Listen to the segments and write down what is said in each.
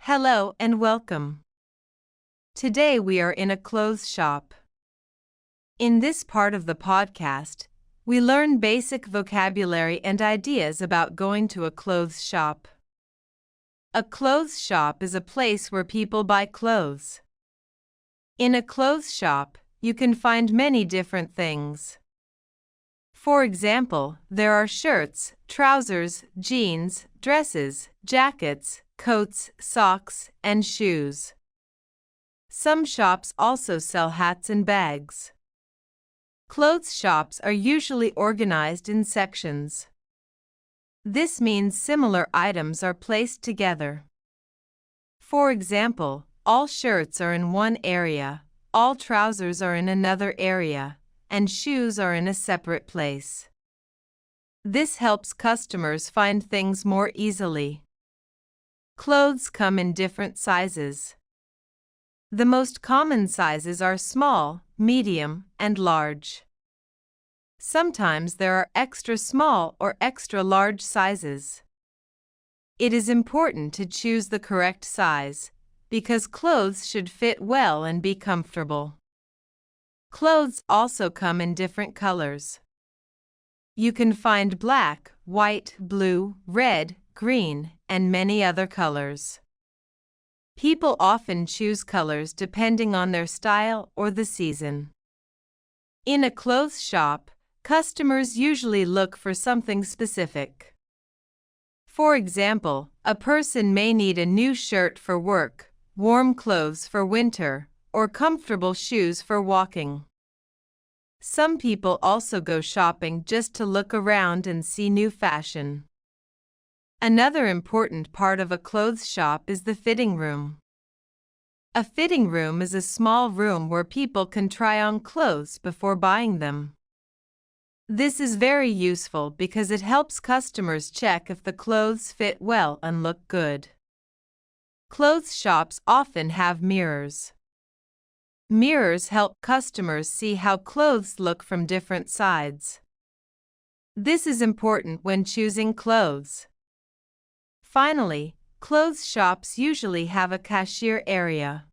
Hello and welcome. Today we are in a clothes shop. In this part of the podcast, we learn basic vocabulary and ideas about going to a clothes shop. A clothes shop is a place where people buy clothes. In a clothes shop, you can find many different things. For example, there are shirts, trousers, jeans, dresses, jackets, coats, socks, and shoes. Some shops also sell hats and bags. Clothes shops are usually organized in sections. This means similar items are placed together. For example, all shirts are in one area, all trousers are in another area, and shoes are in a separate place. This helps customers find things more easily. Clothes come in different sizes. The most common sizes are small, medium, and large. Sometimes there are extra small or extra large sizes. It is important to choose the correct size, because clothes should fit well and be comfortable. Clothes also come in different colors. You can find black, white, blue, red, green, and many other colors. People often choose colors depending on their style or the season. In a clothes shop, customers usually look for something specific. For example, a person may need a new shirt for work, warm clothes for winter, or comfortable shoes for walking. Some people also go shopping just to look around and see new fashion. Another important part of a clothes shop is the fitting room. A fitting room is a small room where people can try on clothes before buying them. This is very useful because it helps customers check if the clothes fit well and look good. Clothes shops often have mirrors. Mirrors help customers see how clothes look from different sides. This is important when choosing clothes. Finally, clothes shops usually have a cashier area.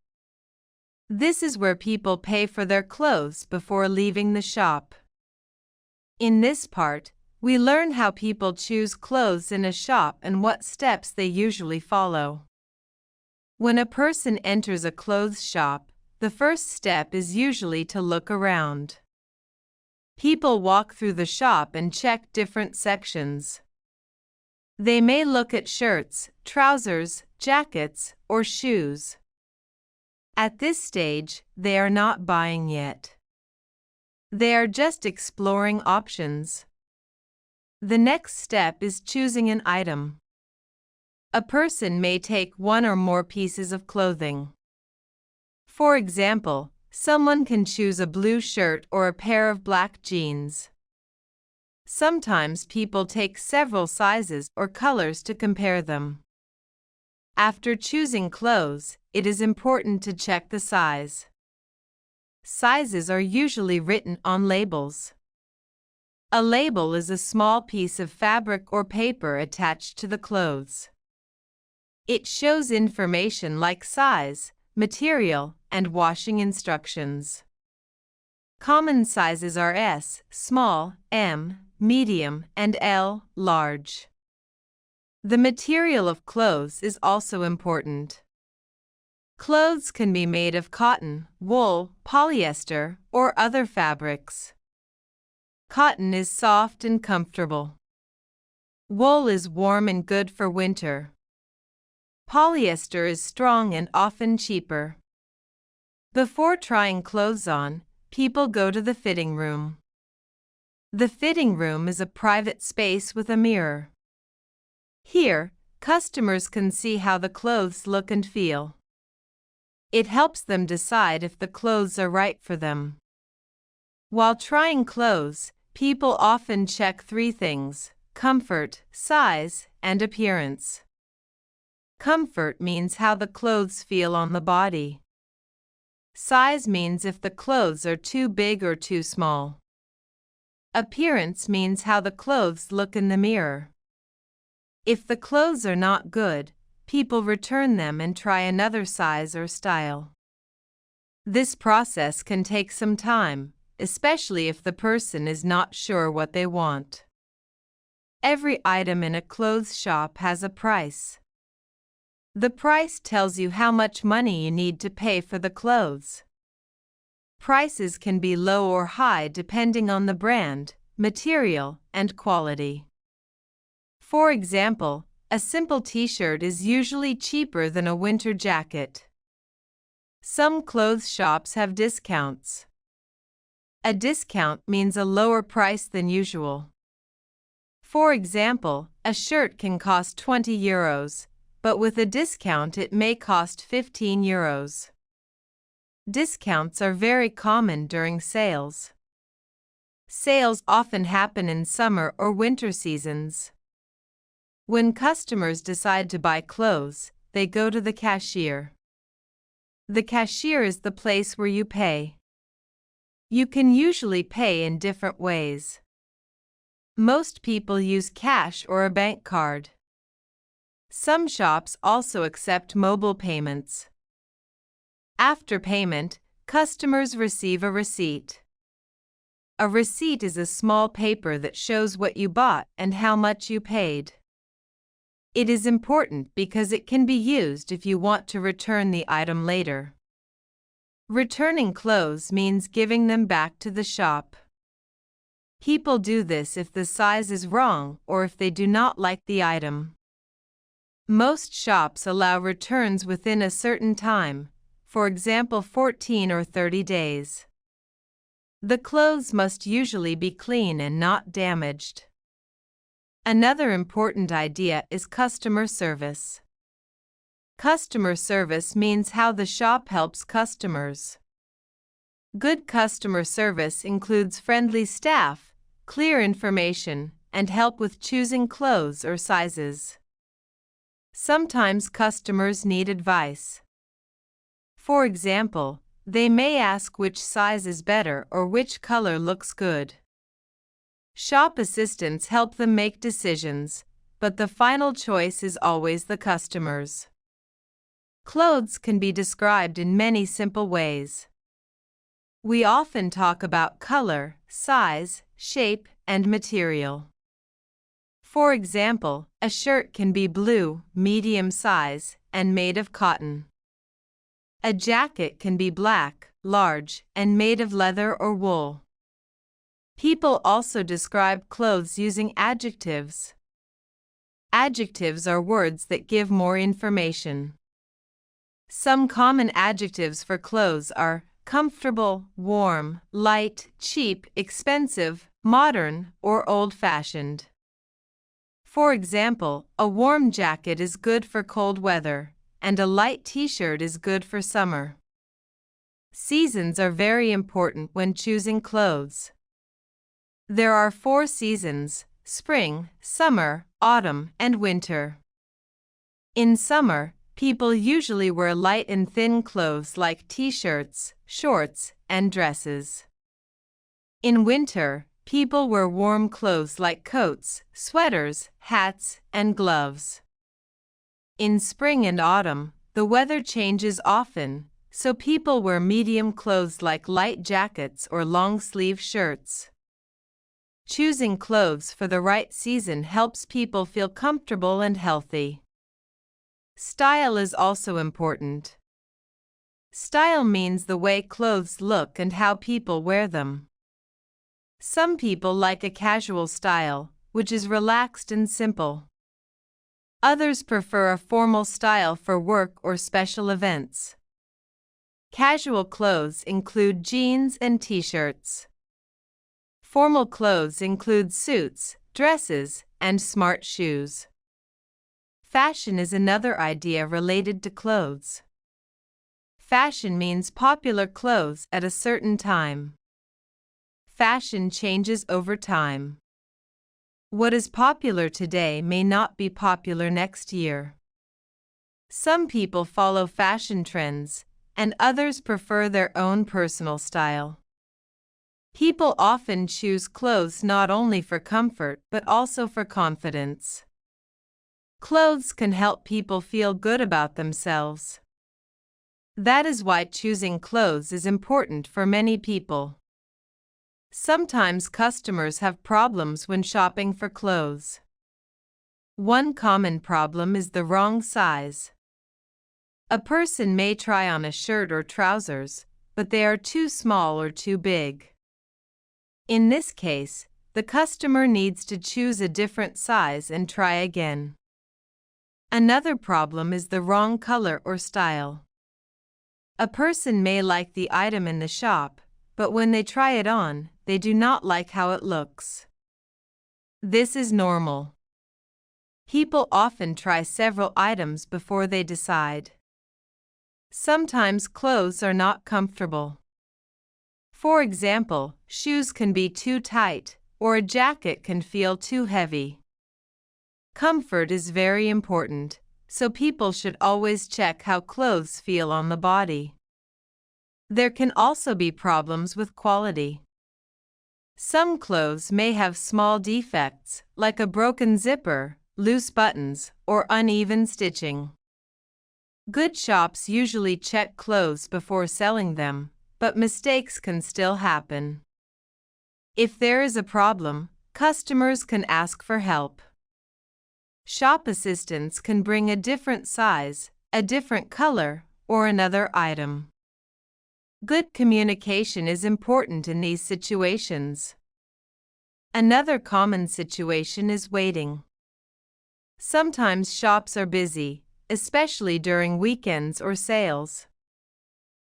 This is where people pay for their clothes before leaving the shop. In this part, we learn how people choose clothes in a shop and what steps they usually follow. When a person enters a clothes shop, the first step is usually to look around. People walk through the shop and check different sections. They may look at shirts, trousers, jackets, or shoes. At this stage, they are not buying yet. They are just exploring options. The next step is choosing an item. A person may take one or more pieces of clothing. For example, someone can choose a blue shirt or a pair of black jeans. Sometimes people take several sizes or colors to compare them. After choosing clothes, it is important to check the size. Sizes are usually written on labels. A label is a small piece of fabric or paper attached to the clothes. It shows information like size, material, and washing instructions. Common sizes are S, small, M, medium, and L, large. The material of clothes is also important. Clothes can be made of cotton, wool, polyester, or other fabrics. Cotton is soft and comfortable. Wool is warm and good for winter. Polyester is strong and often cheaper. Before trying clothes on, people go to the fitting room. The fitting room is a private space with a mirror. Here, customers can see how the clothes look and feel. It helps them decide if the clothes are right for them. While trying clothes, people often check three things: comfort, size, and appearance. Comfort means how the clothes feel on the body. Size means if the clothes are too big or too small. Appearance means how the clothes look in the mirror. If the clothes are not good, people return them and try another size or style. This process can take some time, especially if the person is not sure what they want. Every item in a clothes shop has a price. The price tells you how much money you need to pay for the clothes. Prices can be low or high depending on the brand, material, and quality. For example, a simple t-shirt is usually cheaper than a winter jacket. Some clothes shops have discounts. A discount means a lower price than usual. For example, a shirt can cost 20 euros, but with a discount it may cost 15 euros. Discounts are very common during sales. Sales often happen in summer or winter seasons. When customers decide to buy clothes, they go to the cashier. The cashier is the place where you pay. You can usually pay in different ways. Most people use cash or a bank card. Some shops also accept mobile payments. After payment, customers receive a receipt. A receipt is a small paper that shows what you bought and how much you paid. It is important because it can be used if you want to return the item later. Returning clothes means giving them back to the shop. People do this if the size is wrong or if they do not like the item. Most shops allow returns within a certain time, for example 14 or 30 days. The clothes must usually be clean and not damaged. Another important idea is customer service. Customer service means how the shop helps customers. Good customer service includes friendly staff, clear information, and help with choosing clothes or sizes. Sometimes customers need advice. For example, they may ask which size is better or which color looks good. Shop assistants help them make decisions, but the final choice is always the customer's. Clothes can be described in many simple ways. We often talk about color, size, shape, and material. For example, a shirt can be blue, medium size, and made of cotton. A jacket can be black, large, and made of leather or wool. People also describe clothes using adjectives. Adjectives are words that give more information. Some common adjectives for clothes are comfortable, warm, light, cheap, expensive, modern, or old-fashioned. For example, a warm jacket is good for cold weather, and a light t-shirt is good for summer. Seasons are very important when choosing clothes. There are 4 seasons: spring, summer, autumn, and winter. In summer, people usually wear light and thin clothes like t-shirts, shorts, and dresses. In winter, people wear warm clothes like coats, sweaters, hats, and gloves. In spring and autumn, the weather changes often, so people wear medium clothes like light jackets or long-sleeve shirts. Choosing clothes for the right season helps people feel comfortable and healthy. Style is also important. Style means the way clothes look and how people wear them. Some people like a casual style, which is relaxed and simple. Others prefer a formal style for work or special events. Casual clothes include jeans and t-shirts. Formal clothes include suits, dresses, and smart shoes. Fashion is another idea related to clothes. Fashion means popular clothes at a certain time. Fashion changes over time. What is popular today may not be popular next year. Some people follow fashion trends, and others prefer their own personal style. People often choose clothes not only for comfort but also for confidence. Clothes can help people feel good about themselves. That is why choosing clothes is important for many people. Sometimes customers have problems when shopping for clothes. One common problem is the wrong size. A person may try on a shirt or trousers, but they are too small or too big. In this case, the customer needs to choose a different size and try again. Another problem is the wrong color or style. A person may like the item in the shop, but when they try it on, they do not like how it looks. This is normal. People often try several items before they decide. Sometimes clothes are not comfortable. For example, shoes can be too tight, or a jacket can feel too heavy. Comfort is very important, so people should always check how clothes feel on the body. There can also be problems with quality. Some clothes may have small defects, like a broken zipper, loose buttons, or uneven stitching. Good shops usually check clothes before selling them, but mistakes can still happen. If there is a problem, customers can ask for help. Shop assistants can bring a different size, a different color, or another item. Good communication is important in these situations. Another common situation is waiting. Sometimes shops are busy, especially during weekends or sales.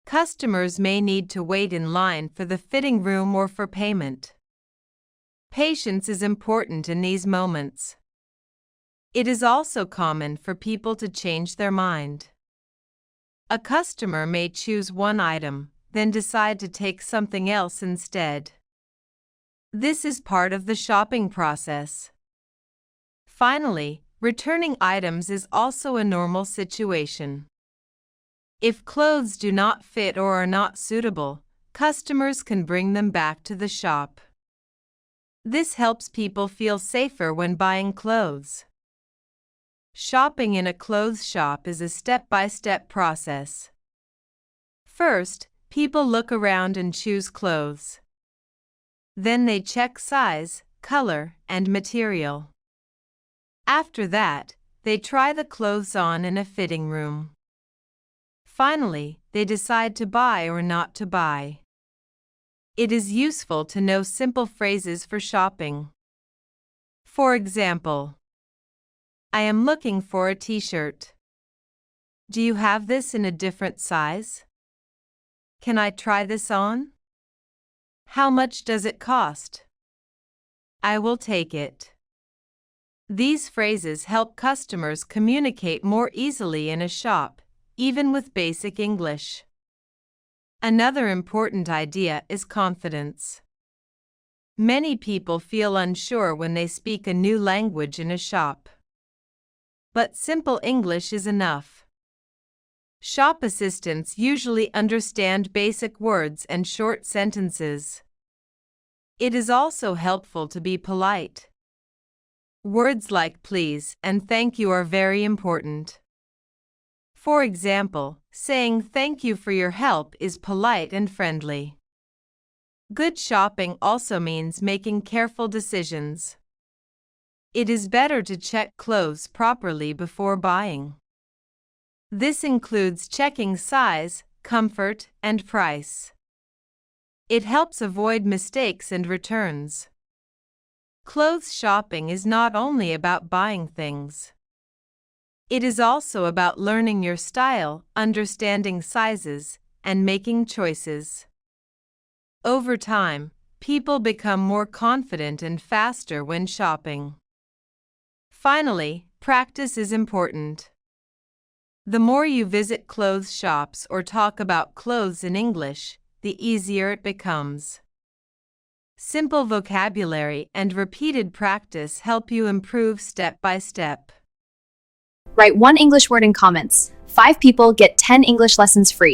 Customers may need to wait in line for the fitting room or for payment. Patience is important in these moments. It is also common for people to change their mind. A customer may choose one item, then decide to take something else instead. This is part of the shopping process. Finally, returning items is also a normal situation. If clothes do not fit or are not suitable, customers can bring them back to the shop. This helps people feel safer when buying clothes. Shopping in a clothes shop is a step-by-step process. First, people look around and choose clothes. Then they check size, color, and material. After that, they try the clothes on in a fitting room. Finally, they decide to buy or not to buy. It is useful to know simple phrases for shopping. For example, I am looking for a t-shirt. Do you have this in a different size? Can I try this on? How much does it cost? I will take it. These phrases help customers communicate more easily in a shop, even with basic English. Another important idea is confidence. Many people feel unsure when they speak a new language in a shop. But simple English is enough. Shop assistants usually understand basic words and short sentences. It is also helpful to be polite. Words like please and thank you are very important. For example, saying thank you for your help is polite and friendly. Good shopping also means making careful decisions. It is better to check clothes properly before buying. This includes checking size, comfort, and price. It helps avoid mistakes and returns. Clothes shopping is not only about buying things. It is also about learning your style, understanding sizes, and making choices. Over time, people become more confident and faster when shopping. Finally, practice is important. The more you visit clothes shops or talk about clothes in English, the easier it becomes. Simple vocabulary and repeated practice help you improve step by step. Write one English word in comments. 5 people get 10 English lessons free.